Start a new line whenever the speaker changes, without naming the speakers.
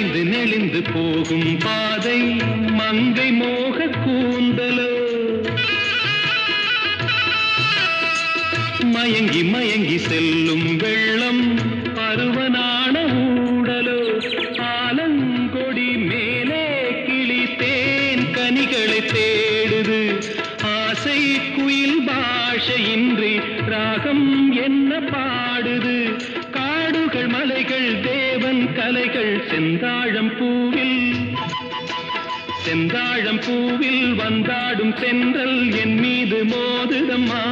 வளைந்து நெளிந்து போகும் பாதை மங்கை மோக கூந்தலோ மயங்கி மயங்கி செல்லும் வெள்ளம் பருவனான ஊடலோ ஆலங்கொடி மேலே கிளி தேன் கனிகளை தேடுது ஆசை குயில் பாஷையின்றி ராகம் என்ன பாடுது காடுகள் மலைகள் தேவன் கலைகள் செந்தாழம் பூவில் வந்தாடும் தென்றல் என் மீது மோதுதம்மா